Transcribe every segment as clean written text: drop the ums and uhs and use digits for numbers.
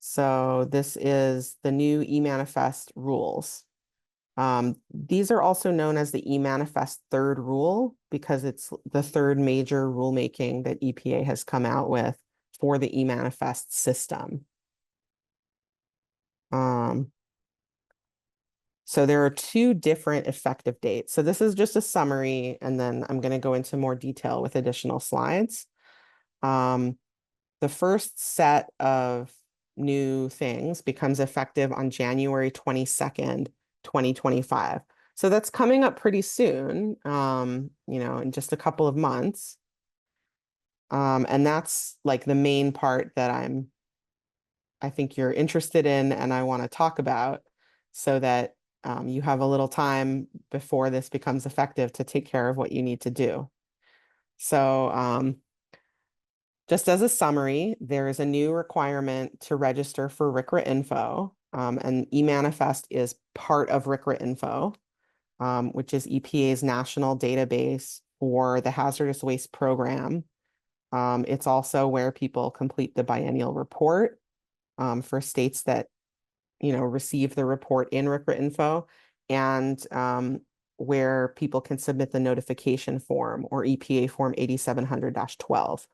So this is the new e-manifest rules. These are also known as the e-manifest third rule because it's the third major rulemaking that EPA has come out with for the e-manifest system. So there are two different effective dates. So this is just a summary, and then I'm going to go into more detail with additional slides. The first set of new things becomes effective on January 22nd, 2025. So that's coming up pretty soon, in just a couple of months. And that's like the main part that I think you're interested in and I want to talk about so that you have a little time before this becomes effective to take care of what you need to do. So just as a summary, there is a new requirement to register for RCRA info, and eManifest is part of RCRA info, which is EPA's national database for the hazardous waste program. It's also where people complete the biennial report for states that receive the report in RCRA info, and where people can submit the notification form or EPA form 8700-12.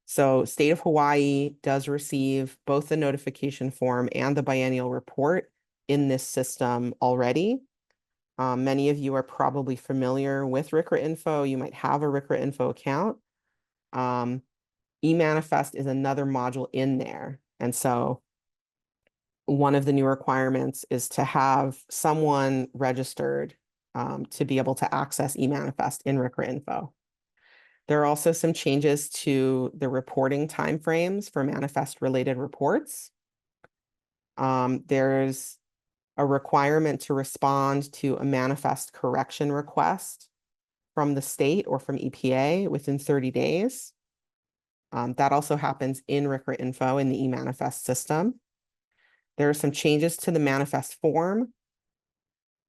So state of Hawaii does receive both the notification form and the biennial report in this system already. Many of you are probably familiar with RCRA info. You might have a RCRA info account. eManifest is another module in there. And so one of the new requirements is to have someone registered to be able to access eManifest in RCRA info. There are also some changes to the reporting timeframes for manifest-related reports. There's a requirement to respond to a manifest correction request from the state or from EPA within 30 days. That also happens in RCRA info in the eManifest system. There are some changes to the manifest form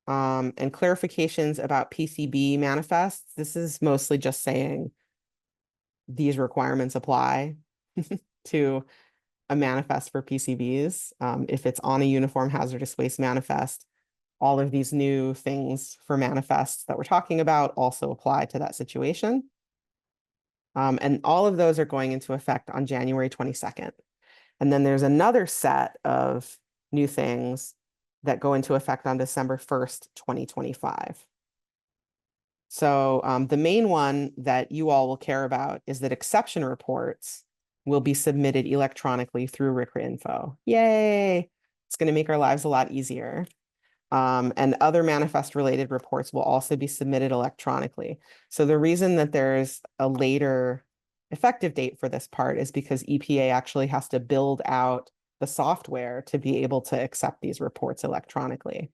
and clarifications about PCB manifests. This is mostly just saying these requirements apply to a manifest for PCBs. If it's on a uniform hazardous waste manifest, all of these new things for manifests that we're talking about also apply to that situation. And all of those are going into effect on January 22nd. And then there's another set of new things that go into effect on December 1st, 2025. So the main one that you all will care about is that exception reports will be submitted electronically through RCRA info. Yay! It's going to make our lives a lot easier. And other manifest-related reports will also be submitted electronically. So the reason that there's a later effective date for this part is because EPA actually has to build out the software to be able to accept these reports electronically.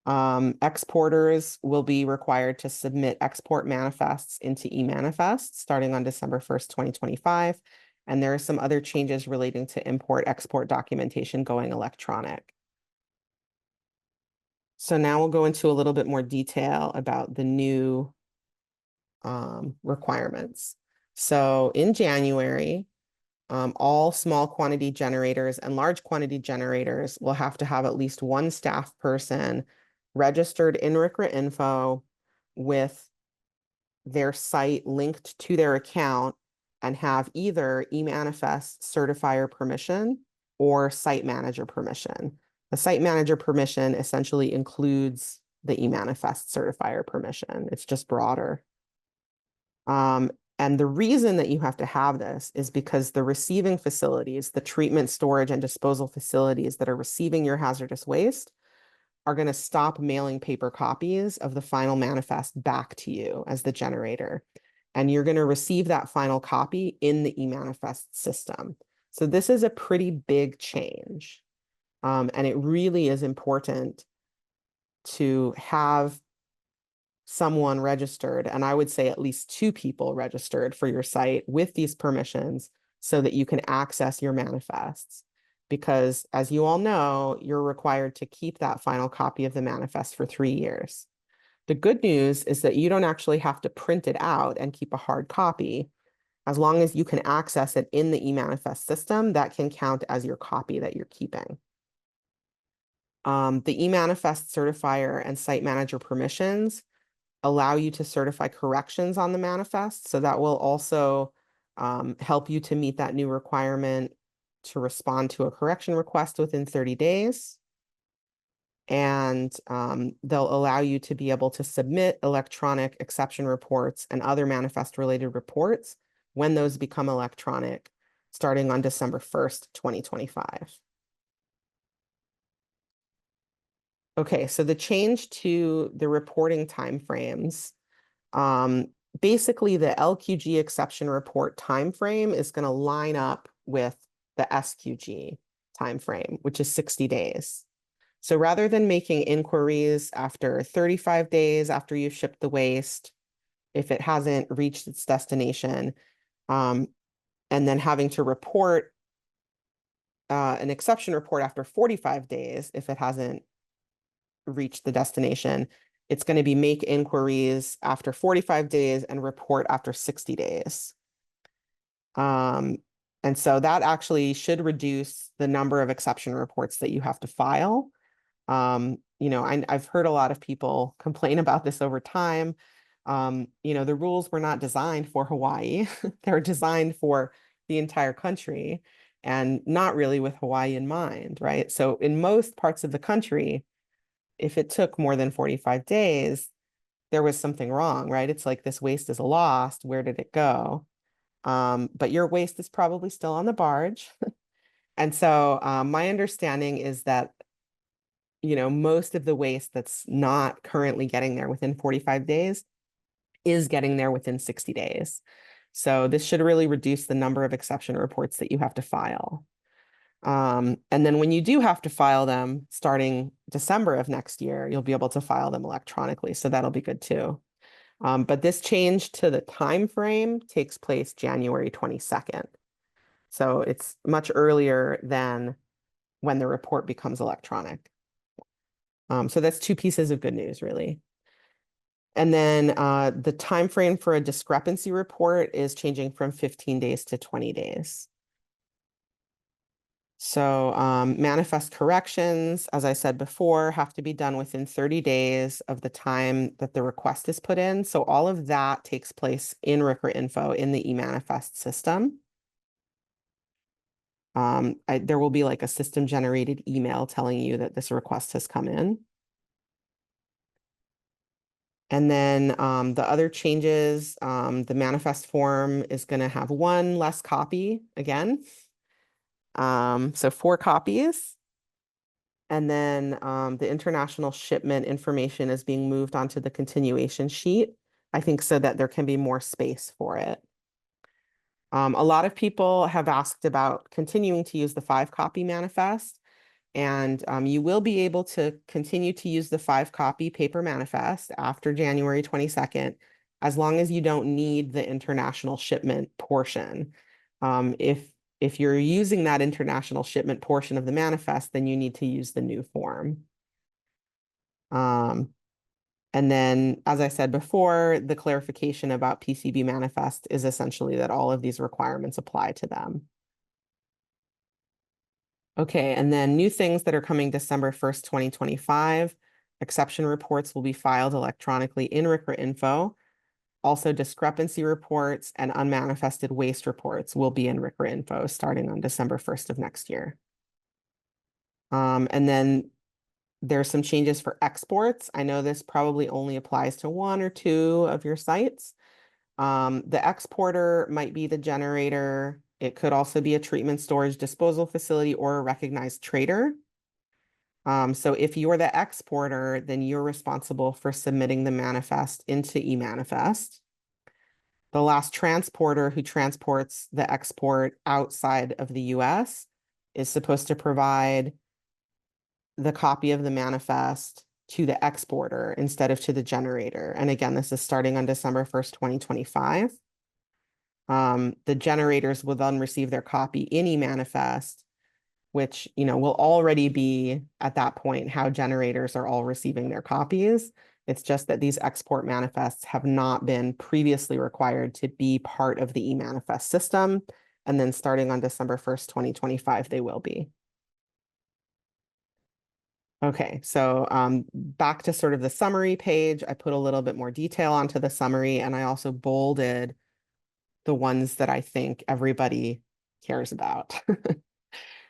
Exporters will be required to submit export manifests into eManifest starting on December 1st, 2025. And there are some other changes relating to import-export documentation going electronic. So now we'll go into a little bit more detail about the new requirements. So in January, all small quantity generators and large quantity generators will have to have at least one staff person registered in RCRA info with their site linked to their account and have either eManifest certifier permission or site manager permission. The site manager permission essentially includes the eManifest certifier permission. It's just broader. And the reason that you have to have this is because the receiving facilities, the treatment, storage, and disposal facilities that are receiving your hazardous waste are going to stop mailing paper copies of the final manifest back to you as the generator. And you're going to receive that final copy in the eManifest system. So this is a pretty big change. And it really is important to have someone registered, and I would say at least two people registered for your site with these permissions so that you can access your manifests. Because as you all know, you're required to keep that final copy of the manifest for 3 years. The good news is that you don't actually have to print it out and keep a hard copy. As long as you can access it in the e-manifest system, that can count as your copy that you're keeping. The e-manifest certifier and site manager permissions allow you to certify corrections on the manifest. So that will also help you to meet that new requirement to respond to a correction request within 30 days. And they'll allow you to be able to submit electronic exception reports and other manifest related reports when those become electronic, starting on December 1st, 2025. Okay, so the change to the reporting timeframes, basically the LQG exception report timeframe is going to line up with the SQG timeframe, which is 60 days. So rather than making inquiries after 35 days after you've shipped the waste, if it hasn't reached its destination, and then having to report an exception report after 45 days if it hasn't reached the destination, it's going to be make inquiries after 45 days and report after 60 days. And so that actually should reduce the number of exception reports that you have to file. I've heard a lot of people complain about this over time. The rules were not designed for Hawaii. They're designed for the entire country and not really with Hawaii in mind, right? So in most parts of the country, if it took more than 45 days, there was something wrong, right? It's like this waste is lost. Where did it go? But your waste is probably still on the barge. And so my understanding is that most of the waste that's not currently getting there within 45 days is getting there within 60 days. So this should really reduce the number of exception reports that you have to file. And then when you do have to file them, starting December of next year, you'll be able to file them electronically. So that'll be good too. But this change to the time frame takes place January 22nd. So it's much earlier than when the report becomes electronic. So that's two pieces of good news, really. And then the time frame for a discrepancy report is changing from 15 days to 20 days. So manifest corrections, as I said before, have to be done within 30 days of the time that the request is put in. So all of that takes place in RCRA info in the eManifest system. There will be like a system generated email telling you that this request has come in. And then the other changes, the manifest form is going to have one less copy again. So 4 copies. And then the international shipment information is being moved onto the continuation sheet, I think, so that there can be more space for it. A lot of people have asked about continuing to use the 5-copy manifest, and you will be able to continue to use the 5-copy paper manifest after January 22nd, as long as you don't need the international shipment portion. If you're using that international shipment portion of the manifest, then you need to use the new form. And then, as I said before, the clarification about PCB manifest is essentially that all of these requirements apply to them. Okay, and then new things that are coming December 1st, 2025. Exception reports will be filed electronically in RCRA info. Also, discrepancy reports and unmanifested waste reports will be in RCRA info starting on December 1st of next year. And then there's some changes for exports. I know this probably only applies to 1 or 2 of your sites. The exporter might be the generator. It could also be a treatment storage disposal facility or a recognized trader. So if you're the exporter, then you're responsible for submitting the manifest into eManifest. The last transporter who transports the export outside of the US is supposed to provide the copy of the manifest to the exporter instead of to the generator. And again, this is starting on December 1st, 2025. The generators will then receive their copy in eManifest, which, will already be at that point how generators are all receiving their copies. It's just that these export manifests have not been previously required to be part of the e-manifest system. And then starting on December 1st, 2025, they will be. Okay, so back to sort of the summary page, I put a little bit more detail onto the summary, and I also bolded the ones that I think everybody cares about.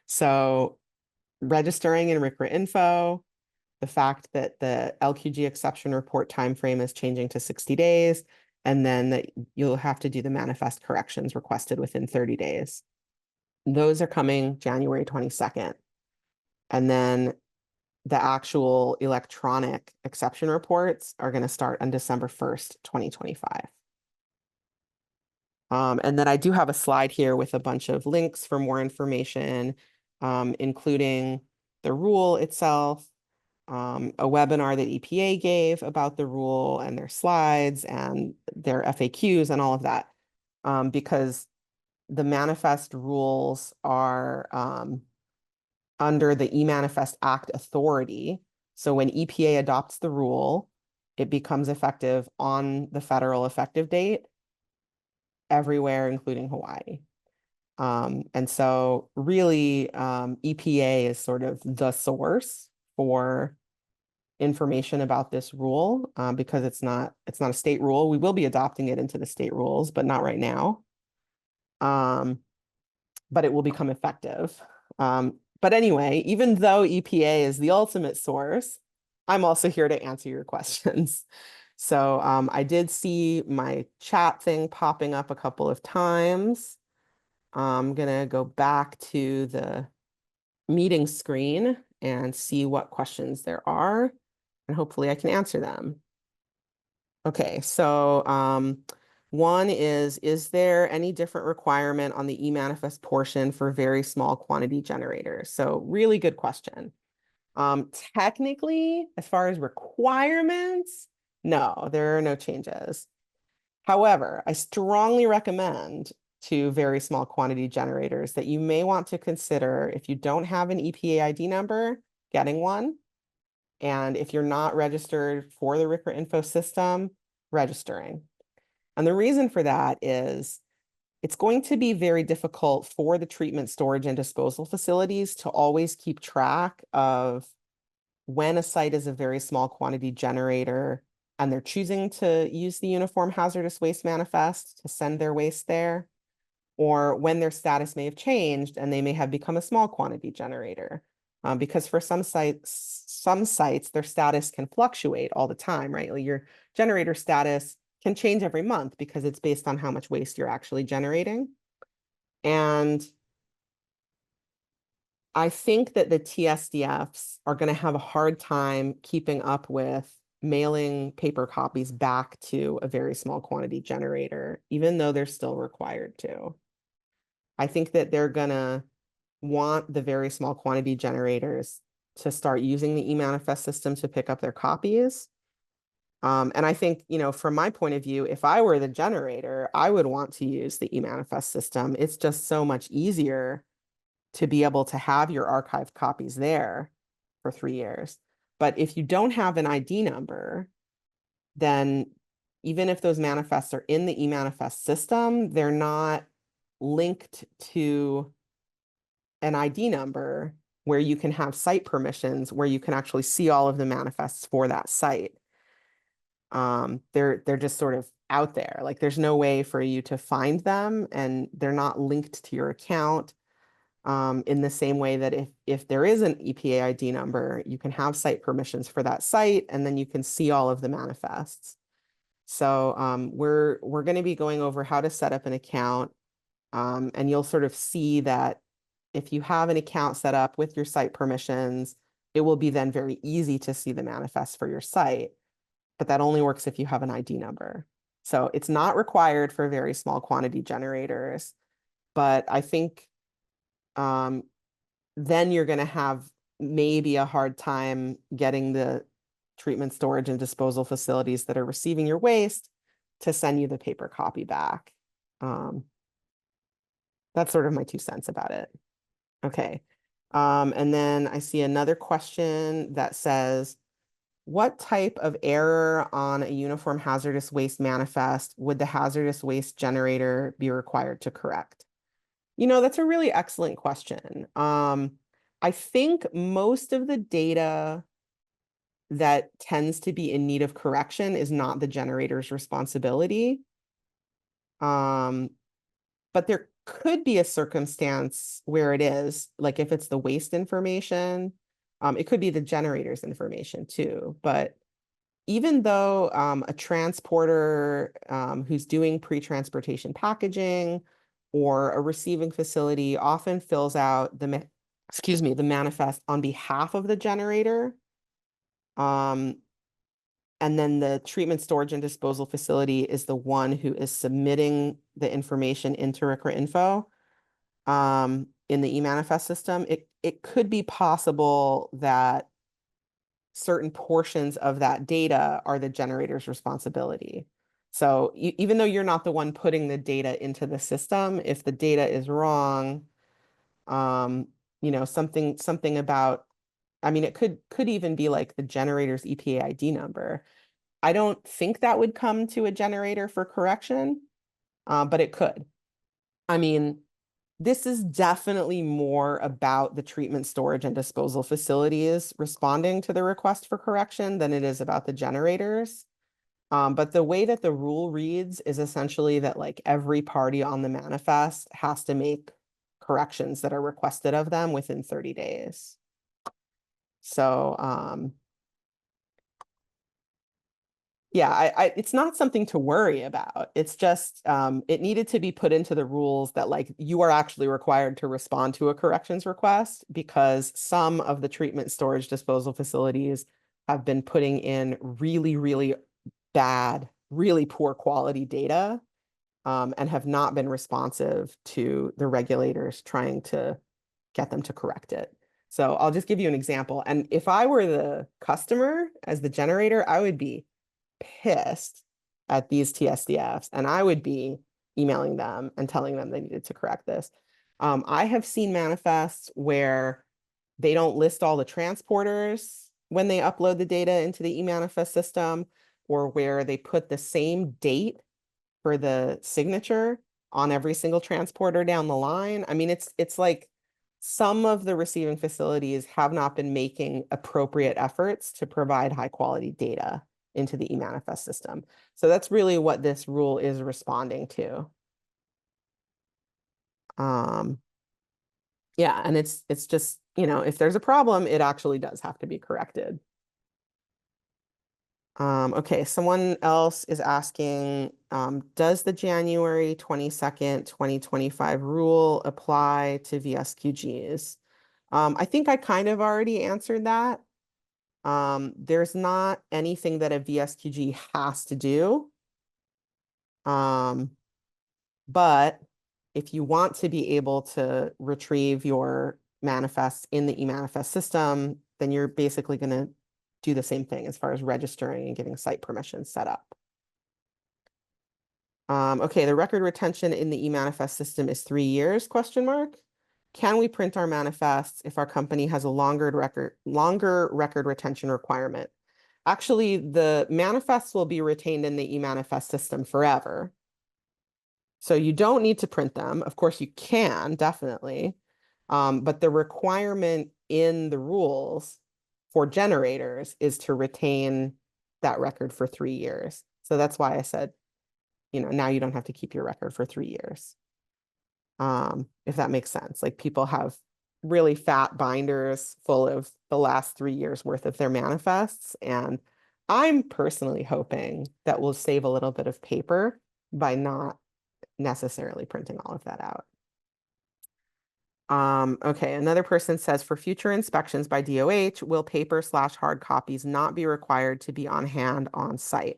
So registering in RCRA info, the fact that the LQG exception report timeframe is changing to 60 days, and then that you'll have to do the manifest corrections requested within 30 days. Those are coming January 22nd. And then the actual electronic exception reports are going to start on December 1st, 2025. And then I do have a slide here with a bunch of links for more information, including the rule itself, a webinar that EPA gave about the rule and their slides and their FAQs and all of that, because the manifest rules are under the e-Manifest Act authority. So when EPA adopts the rule, it becomes effective on the federal effective date everywhere, including Hawaii. And so really, EPA is sort of the source for information about this rule, because it's not a state rule. We will be adopting it into the state rules, but not right now. But it will become effective. But anyway, even though EPA is the ultimate source, I'm also here to answer your questions. So I did see my chat thing popping up a couple of times. I'm gonna go back to the meeting screen and see what questions there are, and hopefully I can answer them. Okay, so one is there any different requirement on the e-manifest portion for very small quantity generators? So really good question. Technically, as far as requirements, no, there are no changes. However, I strongly recommend to very small quantity generators that you may want to consider, if you don't have an EPA ID number, getting one. And if you're not registered for the RCRA info system, registering. And the reason for that is it's going to be very difficult for the treatment, storage, and disposal facilities to always keep track of when a site is a very small quantity generator and they're choosing to use the Uniform Hazardous Waste Manifest to send their waste there, or when their status may have changed and they may have become a small quantity generator. Because for some sites, their status can fluctuate all the time, right? Like your generator status can change every month because it's based on how much waste you're actually generating. And I think that the TSDFs are going to have a hard time keeping up with mailing paper copies back to a very small quantity generator, even though they're still required to. I think that they're going to want the very small quantity generators to start using the e-manifest system to pick up their copies. And I think, from my point of view, if I were the generator, I would want to use the e-manifest system. It's just so much easier to be able to have your archived copies there for 3 years. But if you don't have an ID number, then even if those manifests are in the e-manifest system, they're not linked to an ID number where you can have site permissions, where you can actually see all of the manifests for that site. They're just sort of out there. Like there's no way for you to find them, and they're not linked to your account. In the same way that if there is an EPA ID number, you can have site permissions for that site, and then you can see all of the manifests. So we're going to be going over how to set up an account, and you'll sort of see that if you have an account set up with your site permissions, it will be then very easy to see the manifest for your site, but that only works if you have an ID number. So it's not required for very small quantity generators, but I think then you're going to have maybe a hard time getting the treatment, storage, and disposal facilities that are receiving your waste to send you the paper copy back. That's sort of my 2 cents about it. Okay. And then I see another question that says, what type of error on a uniform hazardous waste manifest would the hazardous waste generator be required to correct? That's a really excellent question. I think most of the data that tends to be in need of correction is not the generator's responsibility. But there could be a circumstance where it is, like if it's the waste information, it could be the generator's information too. But even though a transporter who's doing pre-transportation packaging or a receiving facility often fills out the manifest on behalf of the generator. And then the treatment, storage, and disposal facility is the one who is submitting the information into RCRA info in the e-manifest system. It could be possible that certain portions of that data are the generator's responsibility. So even though you're not the one putting the data into the system, if the data is wrong, something about, I mean, it could even be like the generator's EPA ID number. I don't think that would come to a generator for correction, but it could. I mean, this is definitely more about the treatment, storage, and disposal facilities responding to the request for correction than it is about the generators. But the way that the rule reads is essentially that like every party on the manifest has to make corrections that are requested of them within 30 days. So, yeah, it's not something to worry about. It's just it needed to be put into the rules that like you are actually required to respond to a corrections request because some of the treatment, storage, disposal facilities have been putting in really, really bad, really poor quality data and have not been responsive to the regulators trying to get them to correct it. So I'll just give you an example. And if I were the customer as the generator, I would be pissed at these TSDFs and I would be emailing them and telling them they needed to correct this. I have seen manifests where they don't list all the transporters when they upload the data into the e-manifest system, or where they put the same date for the signature on every single transporter down the line. I mean, it's like some of the receiving facilities have not been making appropriate efforts to provide high quality data into the e-manifest system. So that's really what this rule is responding to. Yeah, and it's just, if there's a problem, it actually does have to be corrected. Okay, someone else is asking, does the January 22nd, 2025 rule apply to VSQGs? I think I kind of already answered that. There's not anything that a VSQG has to do. But if you want to be able to retrieve your manifests in the e-manifest system, then you're basically going to do the same thing as far as registering and getting site permissions set up. Okay, the record retention in the e-manifest system is 3 years, question mark. Can we print our manifests if our company has a longer record retention requirement? Actually, the manifests will be retained in the e-manifest system forever. So you don't need to print them. Of course, you can, definitely. But the requirement in the rules for generators is to retain that record for 3 years. So that's why I said, now you don't have to keep your record for 3 years. If that makes sense. Like people have really fat binders full of the last 3 years worth of their manifests. And I'm personally hoping that we'll save a little bit of paper by not necessarily printing all of that out. Okay, another person says, for future inspections by DOH, will paper/hard copies not be required to be on hand on site?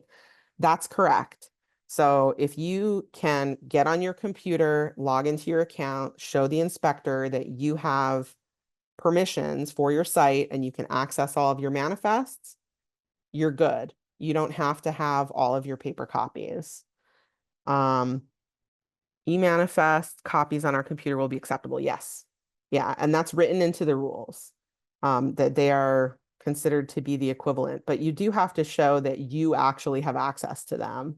That's correct. So if you can get on your computer, log into your account, show the inspector that you have permissions for your site and you can access all of your manifests, you're good. You don't have to have all of your paper copies. E-manifest copies on our computer will be acceptable. Yes. Yeah. And that's written into the rules that they are considered to be the equivalent, but you do have to show that you actually have access to them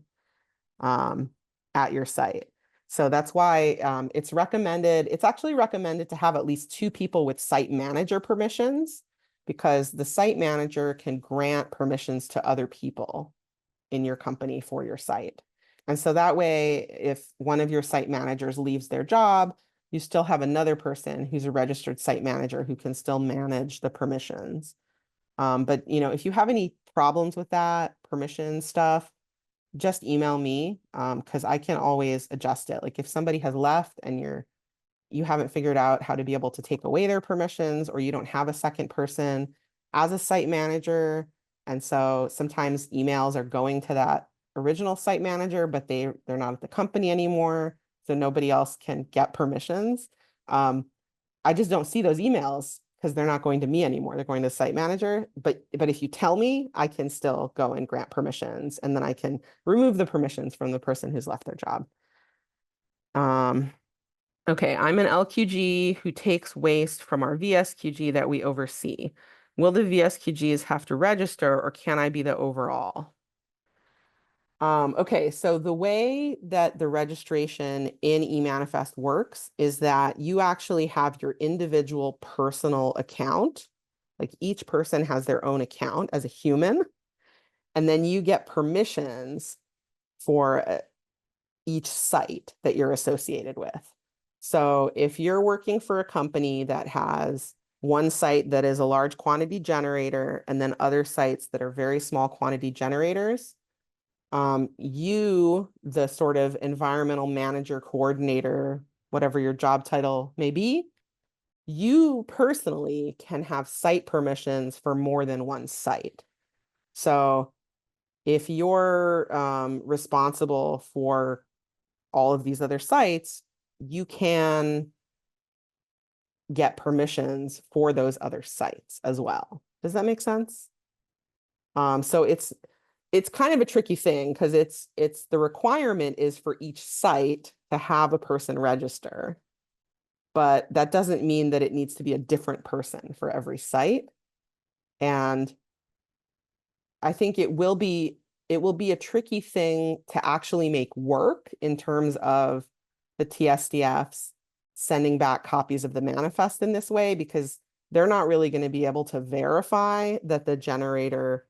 at your site. So that's why it's recommended, it's actually recommended to have at least 2 people with site manager permissions, because the site manager can grant permissions to other people in your company for your site. And so that way, if one of your site managers leaves their job, you still have another person who's a registered site manager who can still manage the permissions. But if you have any problems with that permission stuff, just email me, because I can always adjust it. Like if somebody has left and you haven't figured out how to be able to take away their permissions, or you don't have a second person as a site manager, and so sometimes emails are going to that original site manager, but they're not at the company anymore, so nobody else can get permissions. I just don't see those emails because they're not going to me anymore. They're going to the site manager. But if you tell me, I can still go and grant permissions, and then I can remove the permissions from the person who's left their job. Okay, I'm an LQG who takes waste from our VSQG that we oversee. Will the VSQGs have to register, or can I be the overall? Okay, so the way that the registration in eManifest works is that you actually have your individual personal account. Like each person has their own account as a human, and then you get permissions for each site that you're associated with. So if you're working for a company that has one site that is a large quantity generator and then other sites that are very small quantity generators, you, the sort of environmental manager, coordinator, whatever your job title may be, you personally can have site permissions for more than one site. So if you're responsible for all of these other sites, you can get permissions for those other sites as well. Does that make sense? So it's kind of a tricky thing, because it's the requirement is for each site to have a person register, but that doesn't mean that it needs to be a different person for every site. And I think it will be a tricky thing to actually make work in terms of the TSDFs sending back copies of the manifest in this way, because they're not really going to be able to verify that the generator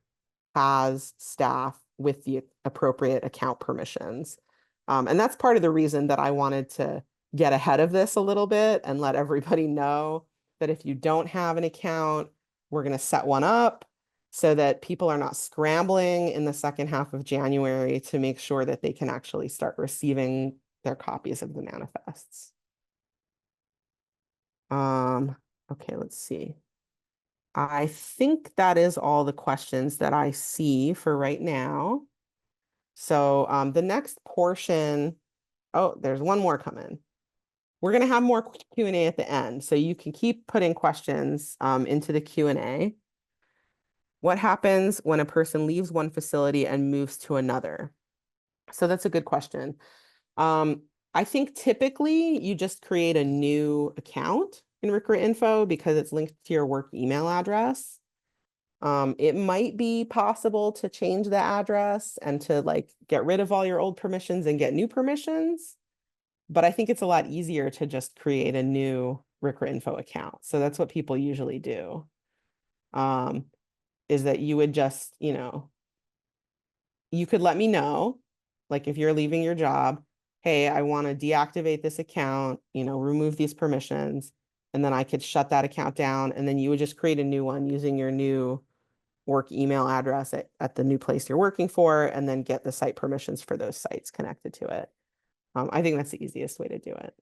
has staff with the appropriate account permissions. And that's part of the reason that I wanted to get ahead of this a little bit and let everybody know that if you don't have an account, we're going to set one up, so that people are not scrambling in the second half of January to make sure that they can actually start receiving their copies of the manifests. Okay, let's see. I think that is all the questions that I see for right now. So the next portion, oh, there's one more coming. We're going to have more Q&A at the end, so you can keep putting questions into the Q&A. What happens when a person leaves one facility and moves to another? So that's a good question. I think typically you just create a new account in Recruit Info because it's linked to your work email address. It might be possible to change the address and to like get rid of all your old permissions and get new permissions, but I think it's a lot easier to just create a new Recruit Info account. So that's what people usually do. Is that you would just, you could let me know, like if you're leaving your job, hey, I want to deactivate this account, remove these permissions, and then I could shut that account down, and then you would just create a new one using your new work email address at the new place you're working for, and then get the site permissions for those sites connected to it. I think that's the easiest way to do it.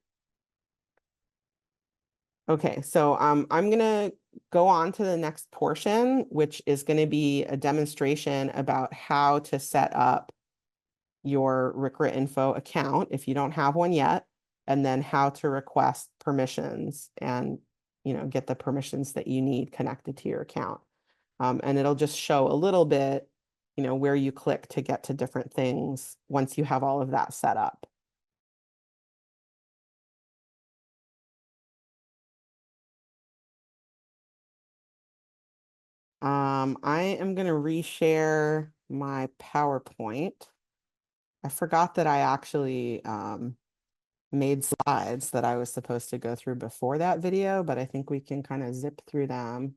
Okay, so I'm gonna go on to the next portion, which is going to be a demonstration about how to set up your Recruit Info account if you don't have one yet, and then how to request permissions and get the permissions that you need connected to your account. And it'll just show a little bit, where you click to get to different things once you have all of that set up. I am going to reshare my PowerPoint. I forgot that I actually made slides that I was supposed to go through before that video, but I think we can kind of zip through them.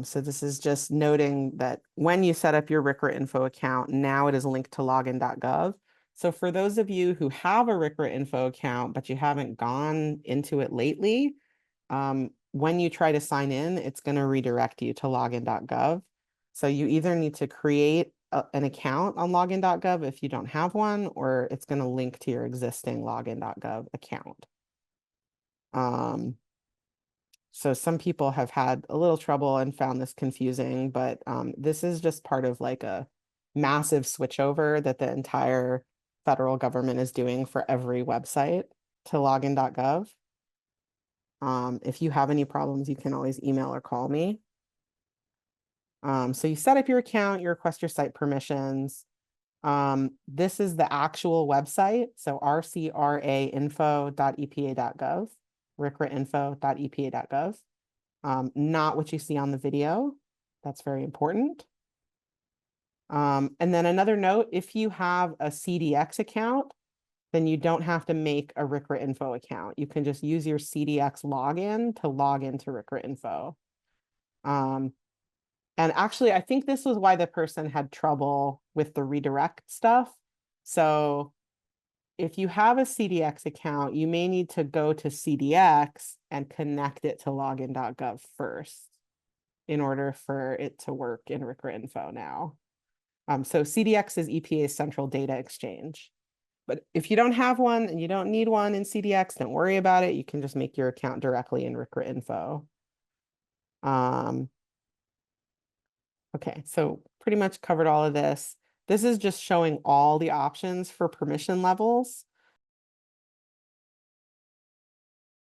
So this is just noting that when you set up your RCRA info account, now it is linked to login.gov. So for those of you who have a RCRA info account, but you haven't gone into it lately, when you try to sign in, it's going to redirect you to login.gov. So you either need to create an account on login.gov if you don't have one, or it's going to link to your existing login.gov account. So some people have had a little trouble and found this confusing, but this is just part of like a massive switchover that the entire federal government is doing for every website to login.gov. If you have any problems, you can always email or call me. So you set up your account, you request your site permissions. This is the actual website. So rcrainfo.epa.gov, rcrainfo.epa.gov. Not what you see on the video. That's very important. And then another note, if you have a CDX account, then you don't have to make a RCRA info account. You can just use your CDX login to log into RCRA info. And actually, I think this was why the person had trouble with the redirect stuff. So if you have a CDX account, you may need to go to CDX and connect it to login.gov first in order for it to work in RCRA info now. So CDX is EPA's central data exchange. But if you don't have one and you don't need one in CDX, don't worry about it. You can just make your account directly in RCRA info. Okay, so pretty much covered all of this. This is just showing all the options for permission levels.